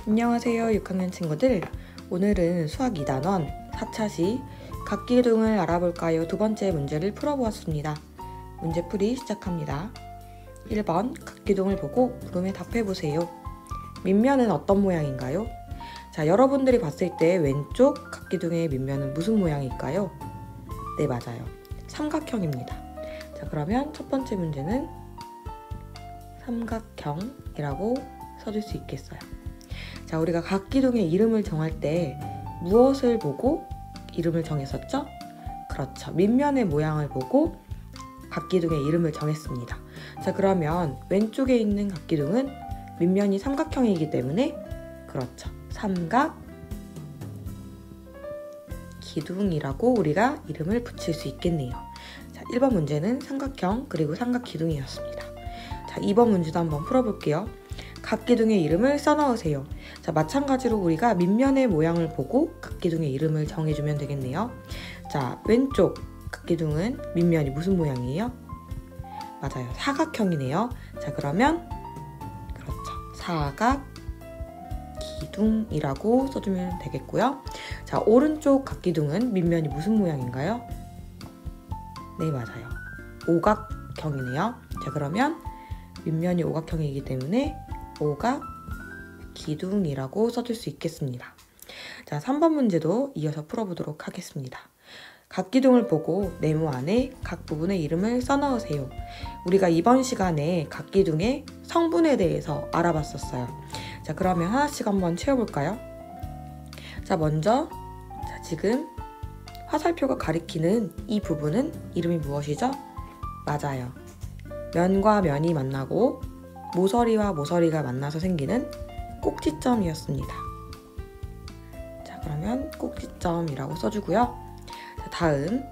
안녕하세요 6학년 친구들. 오늘은 수학 2단원 4차시 각기둥을 알아볼까요? 두 번째 문제를 풀어보았습니다. 문제풀이 시작합니다. 1번 각기둥을 보고 물음에 답해보세요. 밑면은 어떤 모양인가요? 자, 여러분들이 봤을 때 왼쪽 각기둥의 밑면은 무슨 모양일까요? 네, 맞아요. 삼각형입니다. 자, 그러면 첫 번째 문제는 삼각형이라고 써줄 수 있겠어요. 자, 우리가 각기둥의 이름을 정할 때 무엇을 보고 이름을 정했었죠? 그렇죠. 밑면의 모양을 보고 각기둥의 이름을 정했습니다. 자, 그러면 왼쪽에 있는 각기둥은 밑면이 삼각형이기 때문에 그렇죠. 삼각기둥이라고 우리가 이름을 붙일 수 있겠네요. 자, 1번 문제는 삼각형 그리고 삼각기둥이었습니다. 자, 2번 문제도 한번 풀어볼게요. 각기둥의 이름을 써넣으세요. 자, 마찬가지로 우리가 밑면의 모양을 보고 각기둥의 이름을 정해주면 되겠네요. 자, 왼쪽 각기둥은 밑면이 무슨 모양이에요? 맞아요. 사각형이네요. 자, 그러면 그렇죠. 사각기둥이라고 써주면 되겠고요. 자, 오른쪽 각기둥은 밑면이 무슨 모양인가요? 네, 맞아요. 오각형이네요. 자, 그러면 밑면이 오각형이기 때문에 오각기둥이라고 써줄 수 있겠습니다. 자, 3번 문제도 이어서 풀어보도록 하겠습니다. 각기둥을 보고 네모 안에 각 부분의 이름을 써넣으세요. 우리가 이번 시간에 각기둥의 성분에 대해서 알아봤었어요. 자, 그러면 하나씩 한번 채워볼까요? 자, 먼저 지금 화살표가 가리키는 이 부분은 이름이 무엇이죠? 맞아요. 면과 면이 만나고 모서리와 모서리가 만나서 생기는 꼭지점이었습니다. 자, 그러면 꼭지점이라고 써주고요. 자, 다음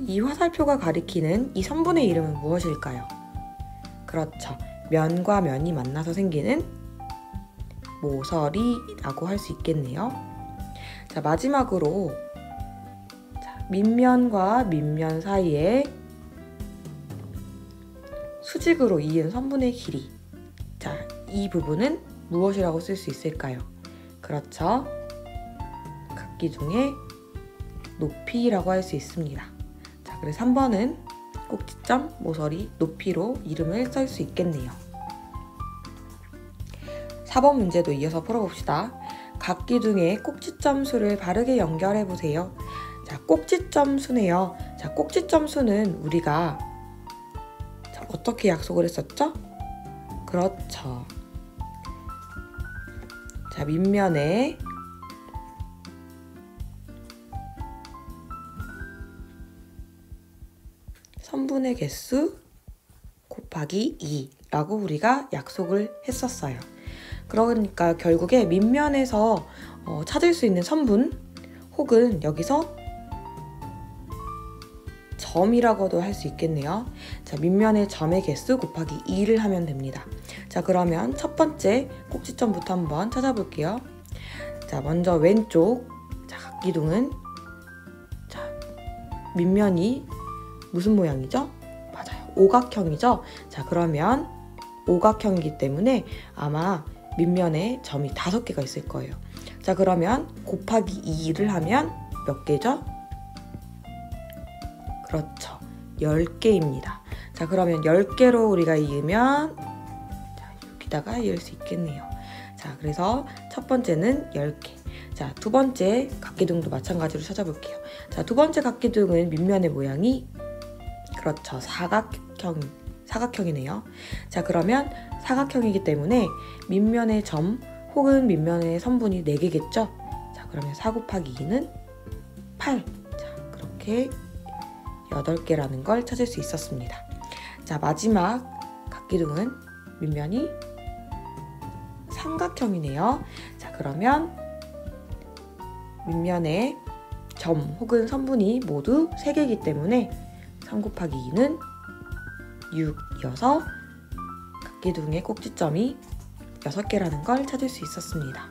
이 화살표가 가리키는 이 선분의 이름은 무엇일까요? 그렇죠. 면과 면이 만나서 생기는 모서리라고 할 수 있겠네요. 자, 마지막으로 밑면과 밑면 사이에 수직으로 이은 선분의 길이. 자, 이 부분은 무엇이라고 쓸 수 있을까요? 그렇죠. 각기둥의 높이라고 할 수 있습니다. 자, 그래서 3번은 꼭지점, 모서리, 높이로 이름을 쓸 수 있겠네요. 4번 문제도 이어서 풀어봅시다. 각기둥의 꼭지점 수를 바르게 연결해 보세요. 자, 꼭지점 수네요. 자, 꼭지점 수는 우리가 어떻게 약속을 했었죠? 그렇죠. 자, 밑면에 선분의 개수 곱하기 2라고 우리가 약속을 했었어요. 그러니까 결국에 밑면에서 찾을 수 있는 선분 혹은 여기서 점이라고도 할 수 있겠네요. 자, 밑면의 점의 개수 곱하기 2를 하면 됩니다. 자, 그러면 첫 번째 꼭지점부터 한번 찾아볼게요. 자, 먼저 왼쪽 각기둥은 밑면이 무슨 모양이죠? 맞아요. 오각형이죠? 자, 그러면 오각형이기 때문에 아마 밑면에 점이 5개가 있을 거예요. 자, 그러면 곱하기 2를 하면 몇 개죠? 그렇죠. 10개입니다. 자, 그러면 10개로 우리가 이으면 여기다가 이을 수 있겠네요. 자, 그래서 첫 번째는 10개. 자, 두 번째 각기둥도 마찬가지로 찾아볼게요. 자, 두 번째 각기둥은 밑면의 모양이 그렇죠. 사각형이네요. 자, 그러면 사각형이기 때문에 밑면의 점 혹은 밑면의 선분이 4개겠죠? 자, 그러면 4 곱하기 2는 8. 자, 그렇게 8개라는 걸 찾을 수 있었습니다. 자, 마지막 각기둥은 밑면이 삼각형이네요. 자, 그러면 밑면의 점 혹은 선분이 모두 3개이기 때문에 3 곱하기 2는 6이어서 각기둥의 꼭지점이 6개라는 걸 찾을 수 있었습니다.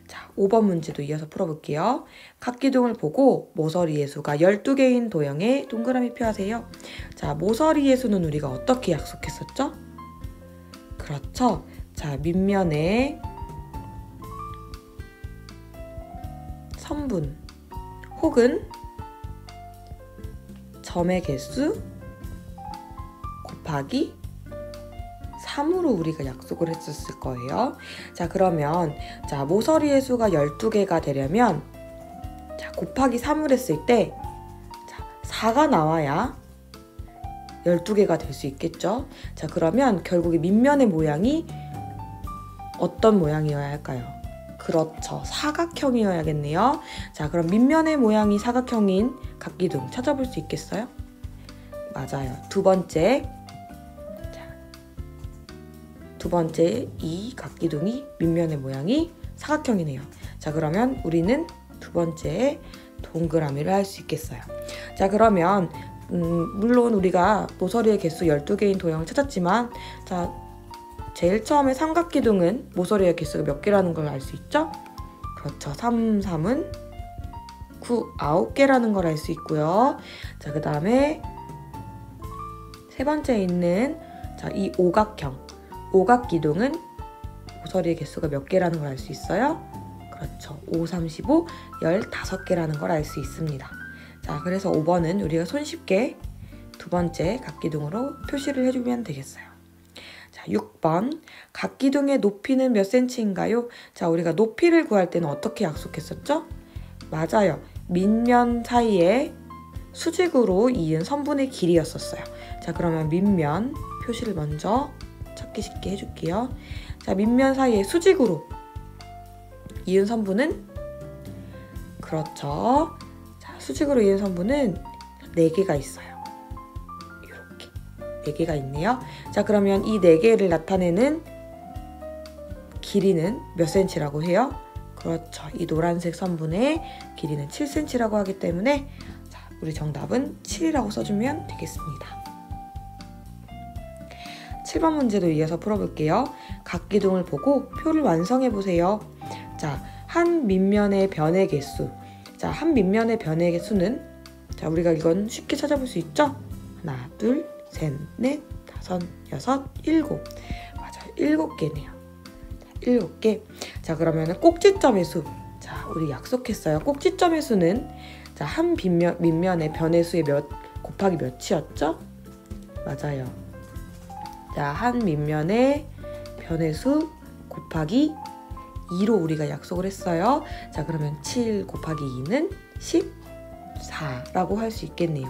자, 5번 문제도 이어서 풀어볼게요. 각기둥을 보고 모서리의 수가 12개인 도형에 동그라미 표하세요. 자, 모서리의 수는 우리가 어떻게 약속했었죠? 그렇죠. 자, 밑면에 선분 혹은 점의 개수 곱하기 3으로 우리가 약속을 했었을 거예요. 자, 그러면 자, 모서리의 수가 12개가 되려면 자, 곱하기 3을 했을 때 자, 4가 나와야 12개가 될 수 있겠죠. 자, 그러면 결국에 밑면의 모양이 어떤 모양이어야 할까요? 그렇죠. 사각형이어야겠네요. 자, 그럼 밑면의 모양이 사각형인 각기둥 찾아볼 수 있겠어요? 맞아요. 두 번째 이 각기둥이 밑면의 모양이 사각형이네요. 자, 그러면 우리는 두 번째 동그라미를 할 수 있겠어요. 자, 그러면 물론 우리가 모서리의 개수 12개인 도형을 찾았지만 자, 제일 처음에 삼각기둥은 모서리의 개수가 몇 개라는 걸 알 수 있죠? 그렇죠. 3, 3은 9, 9개라는 걸 알 수 있고요. 자, 그 다음에 세 번째에 있는 자, 이 오각기둥은 모서리의 개수가 몇 개라는 걸 알 수 있어요? 그렇죠. 5, 35, 15개라는 걸 알 수 있습니다. 자, 그래서 5번은 우리가 손쉽게 두 번째 각기둥으로 표시를 해주면 되겠어요. 자, 6번 각기둥의 높이는 몇 cm인가요? 자, 우리가 높이를 구할 때는 어떻게 약속했었죠? 맞아요. 밑면 사이에 수직으로 이은 선분의 길이였었어요. 자, 그러면 밑면 표시를 먼저 찾기 쉽게 해줄게요. 자, 밑면 사이에 수직으로 이은 선분은 그렇죠. 자, 수직으로 이은 선분은 4개가 있어요. 이렇게 4개가 있네요. 자, 그러면 이 4개를 나타내는 길이는 몇 cm라고 해요? 그렇죠. 이 노란색 선분의 길이는 7cm라고 하기 때문에 자, 우리 정답은 7이라고 써주면 되겠습니다. 7번 문제도 이어서 풀어볼게요. 각기둥을 보고 표를 완성해보세요. 자, 한 밑면의 변의 개수. 자, 한 밑면의 변의 개수는 자, 우리가 이건 쉽게 찾아볼 수 있죠? 하나, 둘, 셋, 넷, 다섯, 여섯, 일곱. 맞아요. 7개네요. 7개. 자, 그러면 꼭지점의 수. 자, 우리 약속했어요. 꼭지점의 수는 자, 한 밑면의 변의 수의 곱하기 몇이었죠? 맞아요. 자, 한 밑면의 변의 수 곱하기 2로 우리가 약속을 했어요. 자, 그러면 7 곱하기 2는 14라고 할 수 있겠네요.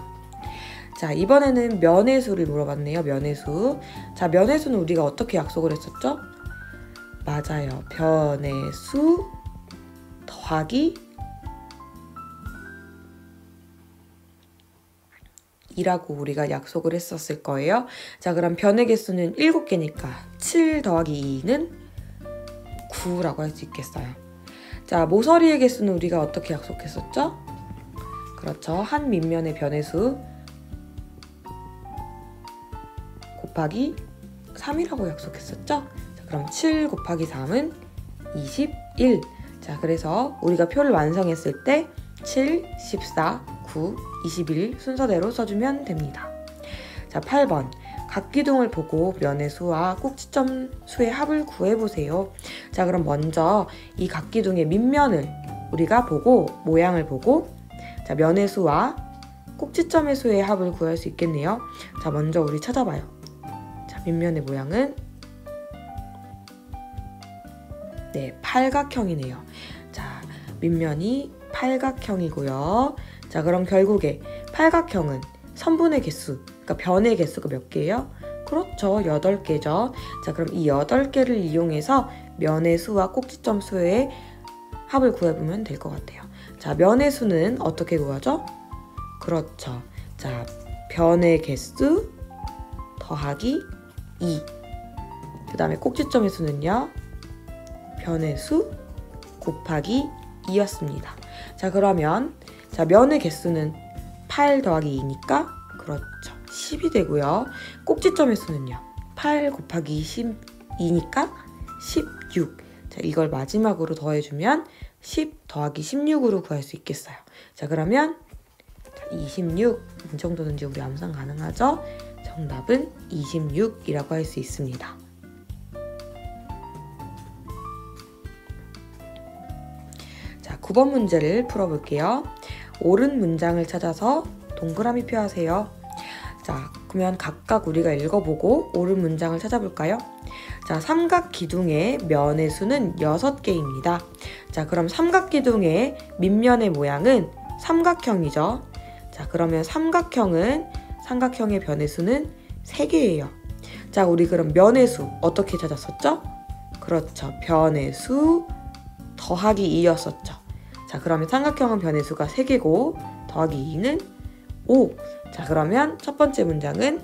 자, 이번에는 면의 수를 물어봤네요. 면의 수. 자, 면의 수는 우리가 어떻게 약속을 했었죠? 맞아요. 변의 수 더하기 2라고 우리가 약속을 했었을 거예요. 자, 그럼 변의 개수는 7개니까 7 더하기 2는 9라고 할 수 있겠어요. 자, 모서리의 개수는 우리가 어떻게 약속했었죠? 그렇죠. 한 밑면의 변의 수 곱하기 3이라고 약속했었죠? 자, 그럼 7 곱하기 3은 21. 자, 그래서 우리가 표를 완성했을 때 7, 14, 9, 21 순서대로 써주면 됩니다. 자, 8번 각기둥을 보고 면의 수와 꼭지점 수의 합을 구해보세요. 자, 그럼 먼저 이 각기둥의 밑면을 우리가 보고 모양을 보고 자, 면의 수와 꼭지점의 수의 합을 구할 수 있겠네요. 자, 먼저 우리 찾아봐요. 자, 밑면의 모양은 네, 팔각형이네요. 자, 밑면이 팔각형이고요. 자, 그럼 결국에 팔각형은 선분의 개수, 그러니까 변의 개수가 몇 개예요? 그렇죠. 8개죠. 자, 그럼 이 8개를 이용해서 면의 수와 꼭지점 수의 합을 구해보면 될 것 같아요. 자, 면의 수는 어떻게 구하죠? 그렇죠. 자, 변의 개수 더하기 2. 그 다음에 꼭지점의 수는요? 변의 수 곱하기 2였습니다. 자, 그러면 자, 면의 개수는 8 더하기 2니까 그렇죠. 10이 되고요. 꼭지점의 수는요. 8 곱하기 12니까 16. 자, 이걸 마지막으로 더해주면 10 더하기 16으로 구할 수 있겠어요. 자, 그러면 26. 이 정도는 이제 우리 암산 가능하죠? 정답은 26이라고 할 수 있습니다. 9번 문제를 풀어볼게요. 옳은 문장을 찾아서 동그라미 표하세요. 자, 그러면 각각 우리가 읽어보고 옳은 문장을 찾아볼까요? 자, 삼각기둥의 면의 수는 6개입니다. 자, 그럼 삼각기둥의 밑면의 모양은 삼각형이죠. 자, 그러면 삼각형의 변의 수는 3개예요. 자, 우리 그럼 면의 수 어떻게 찾았었죠? 그렇죠. 변의 수 더하기 2였었죠. 자, 그러면 삼각형은 변의 수가 3개고 더하기 2는 5. 자, 그러면 첫 번째 문장은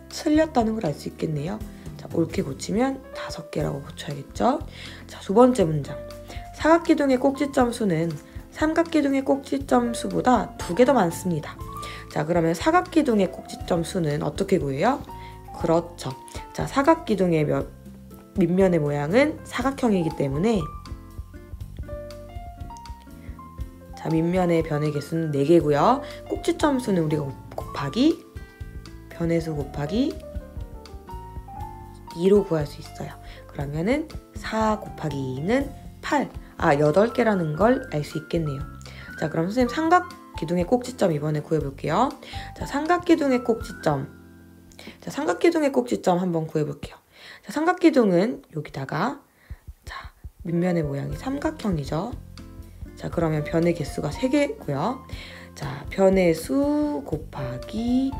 틀렸다는 걸 알 수 있겠네요. 자, 옳게 고치면 5개라고 고쳐야겠죠. 자, 두 번째 문장. 사각기둥의 꼭지점 수는 삼각기둥의 꼭지점 수보다 2개 더 많습니다. 자, 그러면 사각기둥의 꼭지점 수는 어떻게 구해요? 그렇죠. 자, 사각기둥의 밑면의 모양은 사각형이기 때문에 자, 밑면의 변의 개수는 4개고요. 꼭지점 수는 우리가 곱하기 변의 수 곱하기 2로 구할 수 있어요. 그러면은 4 곱하기 2는 8. 8개라는 걸 알 수 있겠네요. 자, 그럼 선생님 삼각기둥의 꼭지점 이번에 구해볼게요. 자, 삼각기둥의 꼭지점 한번 구해볼게요. 자, 삼각기둥은 여기다가 자, 밑면의 모양이 삼각형이죠. 자, 그러면 변의 개수가 3개고요. 자, 변의 수 곱하기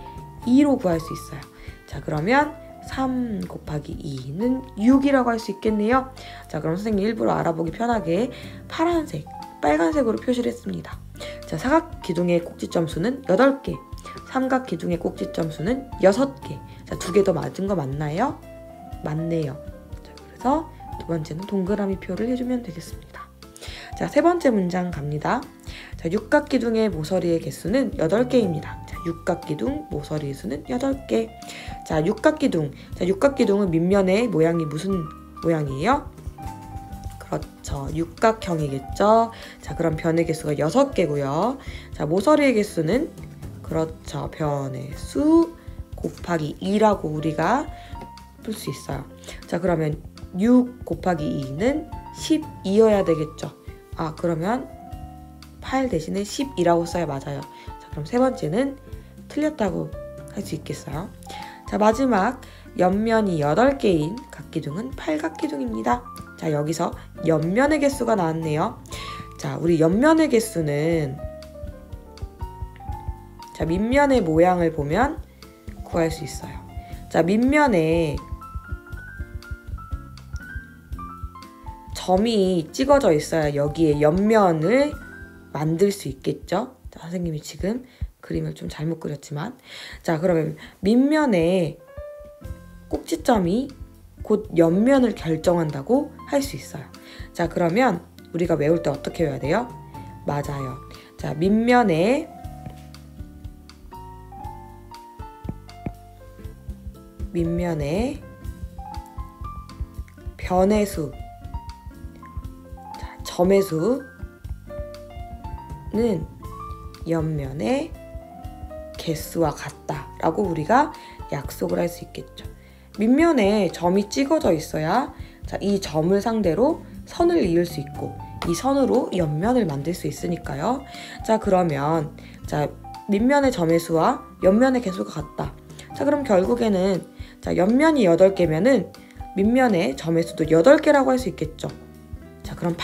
2로 구할 수 있어요. 자, 그러면 3 곱하기 2는 6이라고 할 수 있겠네요. 자, 그럼 선생님 일부러 알아보기 편하게 빨간색으로 표시를 했습니다. 자, 사각기둥의 꼭지점 수는 8개, 삼각기둥의 꼭지점 수는 6개. 자, 2개 더 맞은 거 맞나요? 맞네요. 자, 그래서 두 번째는 동그라미 표를 해주면 되겠습니다. 자, 세 번째 문장 갑니다. 자, 육각기둥의 모서리의 개수는 8개입니다. 자, 육각기둥 모서리의 수는 8개. 자, 육각기둥은 밑면의 모양이 무슨 모양이에요? 그렇죠. 육각형이겠죠. 자, 그럼 변의 개수가 6개고요. 자, 모서리의 개수는 그렇죠. 변의 수 곱하기 2라고 우리가 풀 수 있어요. 자, 그러면 6 곱하기 2는 12여야 되겠죠. 그러면 8 대신에 12라고 써야 맞아요. 자, 그럼 세 번째는 틀렸다고 할 수 있겠어요. 자, 마지막 옆면이 8개인 각기둥은 팔각기둥입니다. 자, 여기서 옆면의 개수가 나왔네요. 자, 우리 옆면의 개수는 자, 밑면의 모양을 보면 구할 수 있어요. 자, 밑면에 점이 찍어져 있어야 여기에 옆면을 만들 수 있겠죠? 자, 선생님이 지금 그림을 좀 잘못 그렸지만 자, 그러면 밑면에 꼭지점이 곧 옆면을 결정한다고 할 수 있어요. 자, 그러면 우리가 외울 때 어떻게 외워야 돼요? 맞아요. 자, 밑면에 변의 수, 자, 점의 수는 옆면의 개수와 같다라고 우리가 약속을 할 수 있겠죠. 밑면에 점이 찍어져 있어야 자, 이 점을 상대로 선을 이을 수 있고 이 선으로 옆면을 만들 수 있으니까요. 자, 그러면 자, 밑면의 점의 수와 옆면의 개수가 같다. 자, 그럼 결국에는 자, 옆면이 8개면은 밑면의 점의 수도 8개라고 할 수 있겠죠. 자, 그럼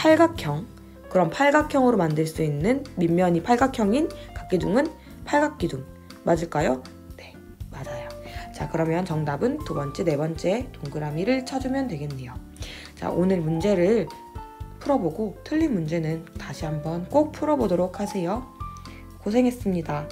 팔각형으로 만들 수 있는 밑면이 팔각형인 각기둥은 팔각기둥 맞을까요? 네, 맞아요. 자, 그러면 정답은 두 번째, 네 번째 동그라미를 쳐주면 되겠네요. 자, 오늘 문제를 풀어보고 틀린 문제는 다시 한번 꼭 풀어보도록 하세요. 고생했습니다.